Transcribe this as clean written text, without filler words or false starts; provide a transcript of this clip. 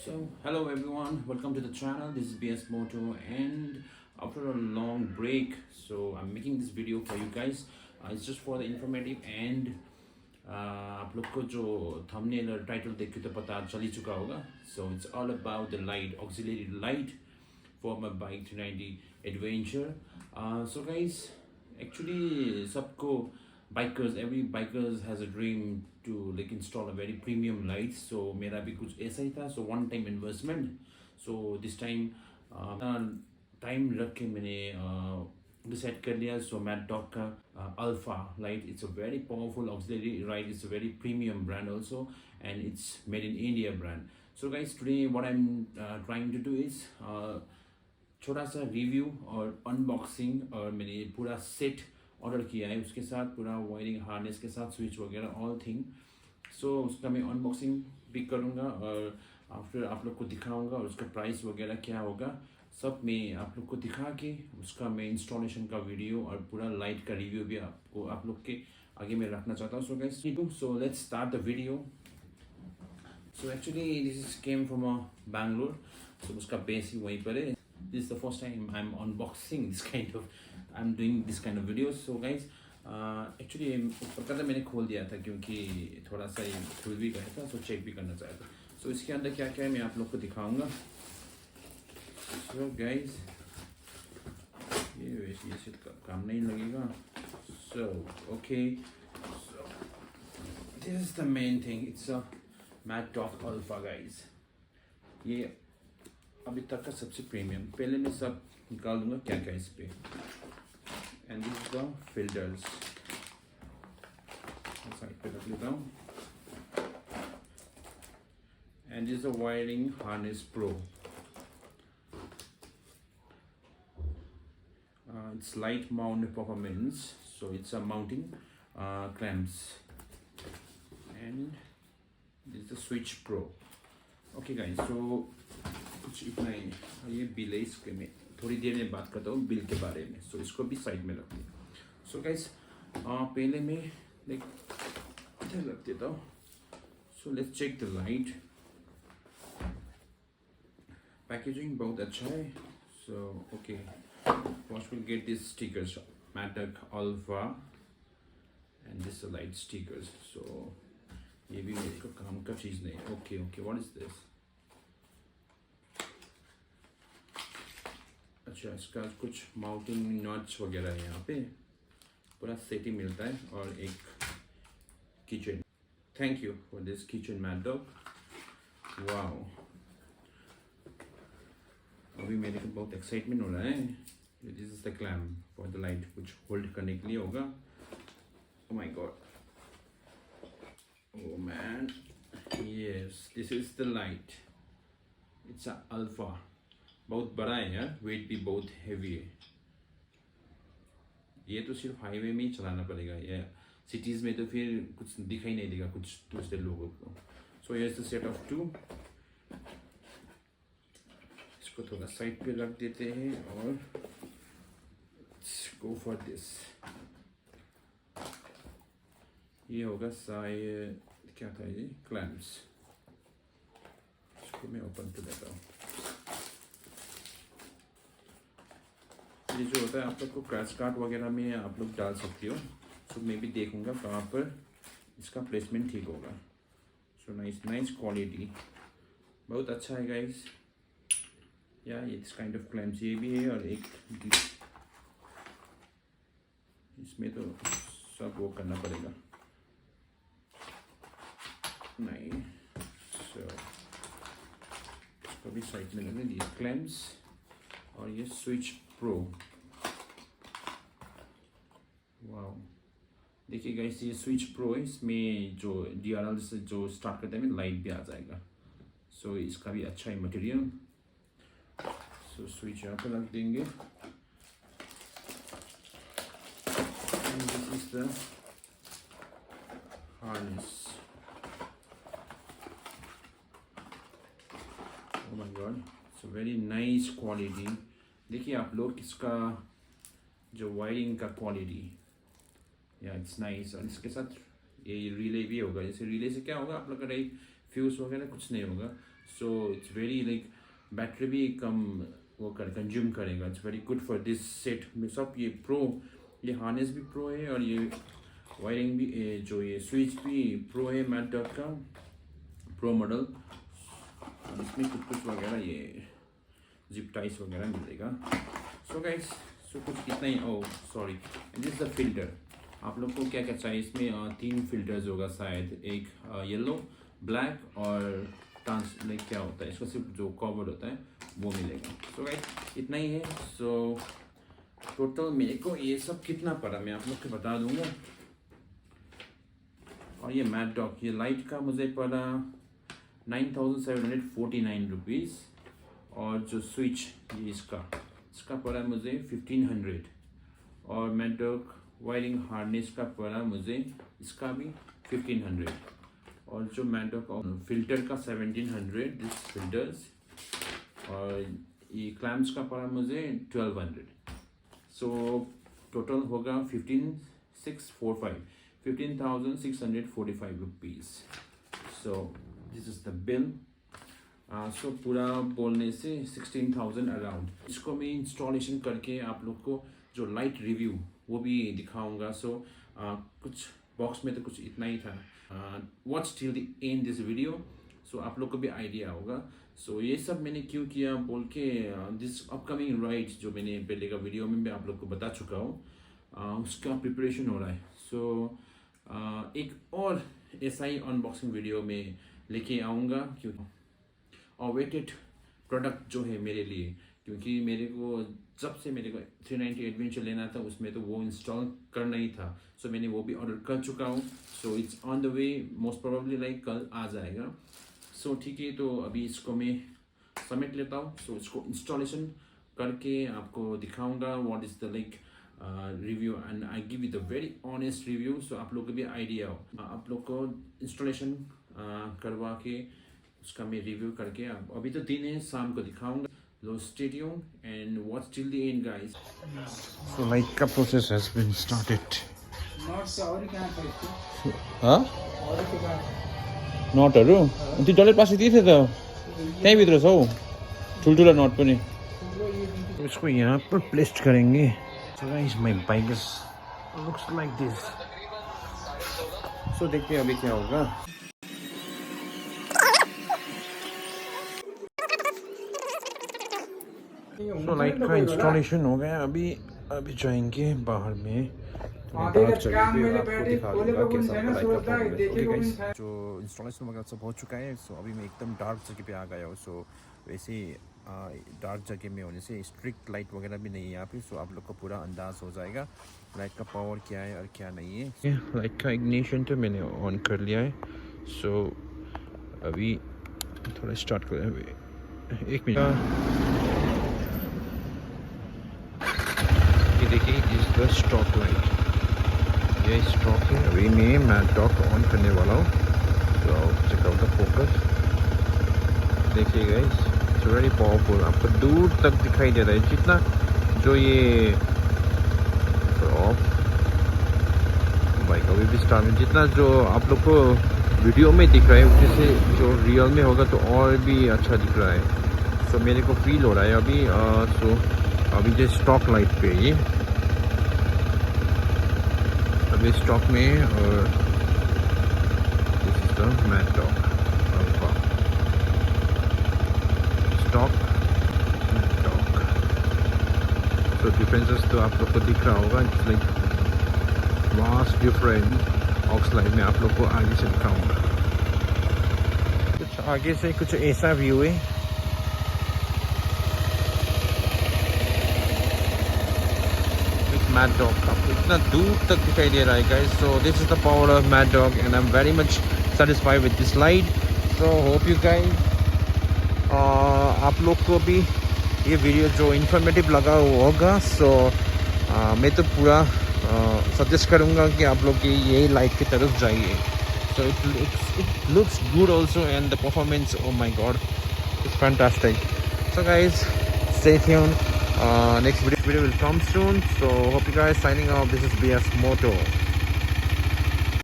So, hello everyone, welcome to the channel. This is BS Moto, and after a long break, so I'm making this video for you guys. It's just for the informative and आप लोग को जो thumbnail और title देख के तो पता चल ही चुका होगा. So it's all about the light, auxiliary light for my bike 390 Adventure. So guys, actually सबको bikers, every bikers has a dream to like install a very premium light. So मेरा भी कुछ ऐसा ही था. So one time investment. So this time time रख के मैंने decide कर लिया. So Maddog का Alpha light. It's a very powerful auxiliary light. It's a very premium brand also, and it's made in India brand. So guys, today what I'm trying to do is छोटा सा review और unboxing, और मैंने पूरा set order किया है, उसके साथ पूरा वायरिंग हार्नेस के साथ स्विच वगैरह ऑल थिंग. सो उसका मैं अनबॉक्सिंग भी करूँगा और आफ्टर आप लोग को दिखाऊंगा, और उसका प्राइस वगैरह क्या होगा सब मैं आप लोग को दिखा के उसका मैं इंस्टॉलेशन का वीडियो और पूरा लाइट का रिव्यू भी आपको आप लोग के आगे मैं रखना चाहता हूँ. So guys, so let's start the video. So actually this is came from Bangalore. So उसका बेस ही वहीं पर है. This is the first time I'm unboxing this kind of, I'm doing this kind of videos. So guys, actually ऊपर का तो मैंने खोल दिया था क्योंकि थोड़ा सा ये खुल भी गया था, so चेक भी करना चाहता था. So इसके अंदर क्या क्या है मैं आप लोग को दिखाऊंगा. So guys, ये वैसे ये काम नहीं लगेगा. So okay, so this is the main thing. It's a Maddog Alpha guys. ये अभी तक का सबसे प्रीमियम. पहले मैं सब निकाल दूंगा क्या क्या इस पे. And this is the filters, side पे रख लेता हूँ. And this is the wiring harness pro. It's light mount performance, so it's a mounting clamps. And this is the switch pro. Okay guys, so कुछ इतना ही. ये bill है, इसके मैं थोड़ी देर में बात करता हूँ बिल के बारे में. सो इसको भी साइड में रखते हैं. सो गाइस, पहले मैं लाइक इधर रख देता हूँ. So let's check the light. Packaging बहुत अच्छा है. So okay, first will get this stickers, Maddog Alpha, and this light stickers. So ये भी मेरे को काम का चीज़ नहीं है. Okay okay, what is this? अच्छा, इसका कुछ माउंटिंग नॉट्स वगैरह है यहाँ पे. पूरा सेट ही मिलता है. और एक kitchen. Thank you for this kitchen Maddog. Wow, अभी मेरे को बहुत एक्साइटमेंट हो रहा है. This is the clamp for the light, कुछ होल्ड करने के लिए होगा. Oh my God, oh man, yes this is the light. It's a alpha. बहुत बड़ा है यार, वेट भी बहुत हैवी है. ये तो सिर्फ हाईवे में ही चलाना पड़ेगा, या सिटीज़ में तो फिर कुछ दिखाई नहीं देगा कुछ दूसरे लोगों को. सो ये इज द सेट ऑफ 2. इसको थोड़ा साइड पे रख देते हैं और गो फॉर दिस. ये होगा शायद, क्या था ये, क्लैम्प्स. इसको मैं ओपन कर देता हूँ. ये जो होता है आप लोग को क्रैश कार्ड वगैरह में आप लोग डाल सकते हो. सो मैं भी देखूंगा कहाँ पर इसका प्लेसमेंट ठीक होगा. सो नाइस नाइस क्वालिटी, बहुत अच्छा है गाइस. या इस काइंड ऑफ क्लैम्प्स ये भी है, और एक इसमें तो सब वो करना पड़ेगा. नहीं, सो इसको भी साइड में लगने दिए क्लैम्प्स. और ये स्विच प्रो. वाओ, देखिए गाइस, ये स्विच प्रो है. इसमें जो DRL से जो स्टार्ट करते हैं लाइट भी आ जाएगा. सो इसका भी अच्छा है मटेरियल. सो स्विच यहाँ पर रख देंगे. And this is the harness. Oh my God, it's a very nice quality. देखिए आप लोग इसका जो वायरिंग का क्वालिटी, या इट्स नाइस. और इसके साथ ये रिले भी होगा. जैसे रिले से क्या होगा, आप लोग का फ्यूज वगैरह कुछ नहीं होगा. so it's very like battery भी कम वो कर कंज्यूम करेगा. It's very good for this set में सब. ये प्रो, ये हार्नेस भी प्रो है और ये वायरिंग भी जो ये स्विच भी प्रो है. मैडॉग का प्रो मॉडल. इसमें कुछ वगैरह ये जिप टाइस वगैरह मिलेगा. सो गाइस, सो कुछ इतना ही. Oh sorry, this is the filter. आप लोग को क्या क्या चाहिए इसमें? 3 फिल्टर्स होगा शायद. एक येलो, ब्लैक और ट्रांस लाइक क्या होता है इसका सिर्फ जो कवर होता है वो मिलेगा. सो गाइस इतना ही है. सो टोटल मेरे को ये सब कितना पड़ा मैं आप लोग को बता दूंगा. और ये मैडॉग ये लाइट का मुझे पड़ा 9,749 रुपीज़. और जो स्विच ये इसका पड़ा मुझे 1,500. और मैडॉग वायरिंग हार्नेस का पड़ा मुझे इसका भी 1,500. और जो मैडॉग फिल्टर का 1,700 दिस फिल्टर्स. और ये क्लैम्प्स का पड़ा मुझे 1,200. सो टोटल होगा 15,645 rupees. So this is the bill. So पूरा बोलने से 16,000 अराउंड. इसको मैं इंस्टॉलेशन करके आप लोग को जो लाइट रिव्यू वो भी दिखाऊंगा. सो कुछ बॉक्स में तो कुछ इतना ही था. Watch till the end this video. So आप लोग को भी आइडिया होगा. सो ये सब मैंने क्यों किया बोल के दिस अपकमिंग राइड जो मैंने पहले का वीडियो में मैं आप लोग को बता चुका हूँ उसका प्रिपरेशन हो रहा है. सो एक और ऐसा ही अनबॉक्सिंग वीडियो में लेके आऊँगा क्योंकि अवेटेड प्रोडक्ट जो है मेरे लिए. क्योंकि मेरे को जब से मेरे को 390 एडवेंचर लेना था उसमें तो वो इंस्टॉल करना ही था. सो मैंने वो भी ऑर्डर कर चुका हूँ. So it's on the way. Most probably like कल आ जाएगा. सो ठीक है, तो अभी इसको मैं समेट लेता हूँ. सो इसको इंस्टॉलेशन करके आपको दिखाऊंगा what is the like review and I give you the very honest review. So आप लोग को भी आइडिया हो. आप लोग को इंस्टॉलेशन करवा के उसका मैं रिव्यू करके अभी तो दिन है शाम को दिखाऊंगा. So stay tuned and watch till the end, guys. So like the process has been started. Huh? Not a room. Until dollar pass it is the. Hey, with us, oh. ठुलठुला नॉट पनि. इसको यहाँ पर प्लेस करेंगे. So guys, my bike is looks like this. So देखते हैं अभी क्या होगा. So लाइट का इंस्टॉलेशन हो गया. अभी जाएंगे बाहर में. डार्क जगह पे आपको दिखा दूंगा कैसा लाइट का प्रॉब्लम है. ओके गाइस, जो इंस्टॉलेशन वगैरह सब हो चुका है. सो अभी मैं एकदम डार्क जगह पे आ गया हूँ. सो वैसे डार्क जगह में होने से स्ट्रिक्ट लाइट वगैरह भी नहीं है यहाँ पे. सो आप लोग को पूरा अंदाज हो जाएगा लाइट का पावर क्या है और क्या नहीं है. लाइट का इग्निशन तो मैंने ऑन कर लिया है. सो अभी थोड़ा स्टार्ट करें. 1 मिनट. ये देखिए इस द स्टॉक लाइट. ये स्टॉक है. अभी मैं मैडॉग ऑन करने वाला हूँ. तो चेक आउट द फोकस. देखिए गाइस, इट्स वेरी पावरफुल. आपको दूर तक दिखाई दे रहा है जितना जो ये ऑफ बाइक अभी भी स्टार्ट में जितना जो आप लोग को वीडियो में दिख रहा है जैसे जो रियल में होगा तो और भी अच्छा दिख रहा है. सो मेरे को फील हो रहा है अभी. सो अभी जो स्टॉक लाइट पे ये अभी स्टॉक में. और this is the Maddog Alpha stock Maddog. So differences तो आप लोग को दिख रहा होगा. It's like vast different. Aux light में आप लोग को आगे से दिखाऊंगा. कुछ आगे से कुछ ऐसा व्यू है. Maddog का इतना दूर तक दिखाई दे रहा है guys. So this is the power of Maddog and I'm very much satisfied with this light. So hope you guys आप लोग को भी ये वीडियो जो इन्फॉर्मेटिव लगा होगा. सो मैं तो पूरा सजेस्ट करूँगा कि आप लोग ये लाइट की तरफ जाइए. So it looks good also and the performance, oh my god, it's fantastic. So guys, stay tuned. Next video will come soon. So hope you guys signing off. This is BS Moto.